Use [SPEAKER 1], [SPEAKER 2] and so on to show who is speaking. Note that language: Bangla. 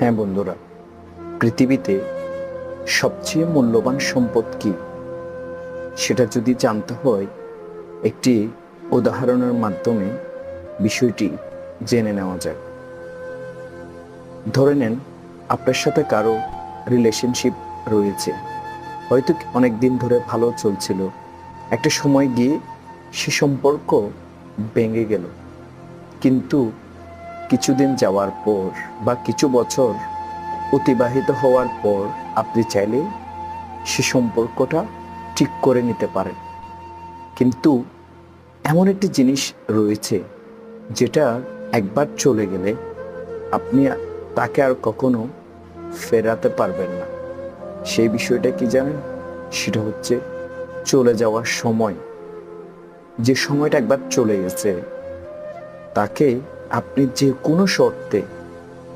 [SPEAKER 1] হ্যাঁ বন্ধুরা, পৃথিবীতে সবচেয়ে মূল্যবান সম্পদ কি সেটা যদি জানতে হয়, একটি উদাহরণের মাধ্যমে বিষয়টি জেনে নেওয়া যায়। ধরে নেন আপনার সাথে কারো রিলেশনশিপ রয়েছে, হয়তো অনেক দিন ধরে ভালো চলছিল, একটা সময় গিয়ে সে সম্পর্ক ভেঙে গেল। কিন্তু কিছুদিন যাওয়ার পর বা কিছু বছর অতিবাহিত হওয়ার পর আপনি চাইলে সে সম্পর্কটা ঠিক করে নিতে পারেন। কিন্তু এমন একটি জিনিস রয়েছে যেটা একবার চলে গেলে আপনি তাকে আর কখনো ফেরাতে পারবেন না। সেই বিষয়টা কি জানেন? সেটা হচ্ছে চলে যাওয়ার সময়। যে সময়টা একবার চলে গেছে, তাকে আপনি যে কোনো শর্তে